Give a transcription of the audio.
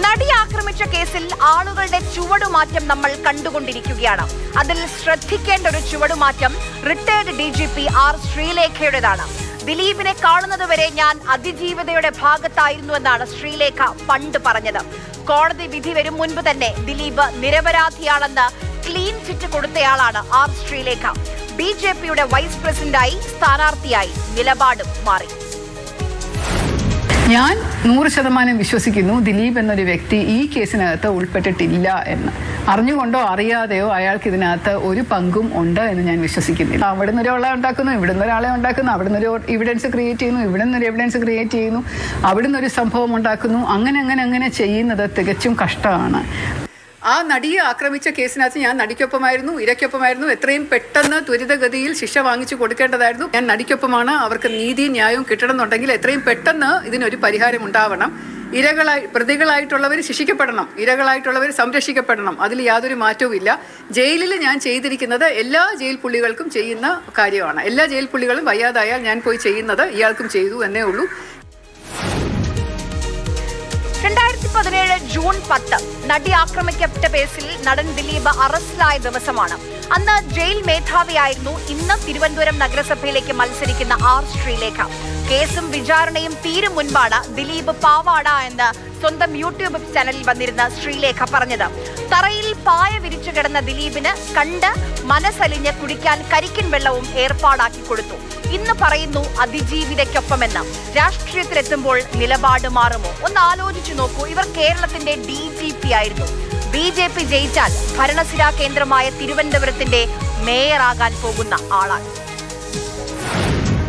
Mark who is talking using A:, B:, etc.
A: നടി ആക്രമിച്ച കേസിൽ ആളുകളുടെ ചുവടുമാറ്റം നമ്മൾ കണ്ടുകൊണ്ടിരിക്കുകയാണ്. അതിൽ ശ്രദ്ധിക്കേണ്ട ഒരു ചുവടുമാറ്റം റിട്ടയർഡ് DGP R. ശ്രീലേഖയുടേതാണ്. ദിലീപിനെ കാണുന്നതുവരെ ഞാൻ അതിജീവിതയുടെ ഭാഗത്തായിരുന്നുവെന്നാണ് ശ്രീലേഖ പണ്ട് പറഞ്ഞത്. കോടതി വിധി വരും മുൻപ് തന്നെ ദിലീപ് നിരപരാധിയാണെന്ന് ക്ലീൻ ചിറ്റ് കൊടുത്തയാളാണ് R. ശ്രീലേഖ. BJPയുടെ വൈസ് പ്രസിഡന്റായി സ്ഥാനാർത്ഥിയായി നിലപാടും മാറി.
B: ഞാൻ 100% വിശ്വസിക്കുന്നു ദിലീപ് എന്നൊരു വ്യക്തി ഈ കേസിനകത്ത് ഉൾപ്പെട്ടിട്ടില്ല എന്ന്. അറിഞ്ഞുകൊണ്ടോ അറിയാതെയോ അയാൾക്ക് ഇതിനകത്ത് ഒരു പങ്കും ഉണ്ട് എന്ന് ഞാൻ വിശ്വസിക്കുന്നില്ല. അവിടെ നിന്ന് ഒരാളെ ഉണ്ടാക്കുന്നു, ഇവിടെ നിന്ന് ഒരാളെ ഉണ്ടാക്കുന്നു, അവിടെ നിന്ന് ഒരു എവിഡൻസ് ക്രിയേറ്റ് ചെയ്യുന്നു, ഇവിടെ നിന്നൊരു എവിഡൻസ് ക്രിയേറ്റ് ചെയ്യുന്നു, അവിടെ നിന്നൊരു സംഭവം ഉണ്ടാക്കുന്നു. അങ്ങനെ ചെയ്യുന്നത് തികച്ചും കഷ്ടമാണ്. ആ നടിയെ ആക്രമിച്ച കേസിനകത്ത് ഞാൻ നടിക്കൊപ്പമായിരുന്നു, ഇരയ്ക്കൊപ്പമായിരുന്നു. എത്രയും പെട്ടെന്ന് ത്വരിതഗതിയിൽ ശിക്ഷ വാങ്ങിച്ചു കൊടുക്കേണ്ടതായിരുന്നു. ഞാൻ നടിക്കൊപ്പമാണ്. അവർക്ക് നീതിയും ന്യായവും കിട്ടണമെന്നുണ്ടെങ്കിൽ എത്രയും പെട്ടെന്ന് ഇതിനൊരു പരിഹാരം ഉണ്ടാവണം. പ്രതികളായിട്ടുള്ളവർ ശിക്ഷിക്കപ്പെടണം, ഇരകളായിട്ടുള്ളവർ സംരക്ഷിക്കപ്പെടണം. അതിൽ യാതൊരു മാറ്റവുമില്ല. ജയിലിൽ ഞാൻ ചെയ്തിരിക്കുന്നത് എല്ലാ ജയിൽ പുള്ളികൾക്കും ചെയ്യുന്ന കാര്യമാണ്. എല്ലാ ജയിൽ പുള്ളികളും വയ്യാതായാൽ ഞാൻ പോയി ചെയ്യുന്നത് ഇയാൾക്കും ചെയ്തു എന്നേ ഉള്ളൂ.
A: 2017 ജൂൺ 10 നടി ആക്രമിക്കപ്പെട്ട കേസിൽ നടൻ ദിലീപ് അറസ്റ്റിലായ ദിവസമാണ്. അന്ന് ജയിൽ മേധാവിയായിരുന്നു ഇന്ന് തിരുവനന്തപുരം നഗരസഭയിലേക്ക് മത്സരിക്കുന്ന R. ശ്രീലേഖ. കേസും വിചാരണയും തീരും മുൻപാണ് ദിലീപ് പാവാട എന്ന് സ്വന്തം യൂട്യൂബ് ചാനലിൽ വന്നിരുന്ന ശ്രീലേഖ പറഞ്ഞത്. തറയിൽ പായ വിരിച്ചു കിടന്ന ദിലീപിന് കണ്ട് മനസ്സലിഞ്ഞ് കുടിക്കാൻ കരിക്കിൻ വെള്ളവും ഏർപ്പാടാക്കി കൊടുത്തു. ഇന്ന് പറയുന്നു അതിജീവിതയ്ക്കൊപ്പമെന്ന്. രാഷ്ട്രീയത്തിലെത്തുമ്പോൾ നിലപാട് മാറുമോ? ഒന്ന് ആലോചിച്ചു നോക്കൂ. ഇവർ കേരളത്തിന്റെ DGP ആയിരുന്നു. BJP ജയിച്ചാൽ ഭരണസിരാ കേന്ദ്രമായ തിരുവനന്തപുരത്തിന്റെ മേയറാകാൻ പോകുന്ന ആളാണ്.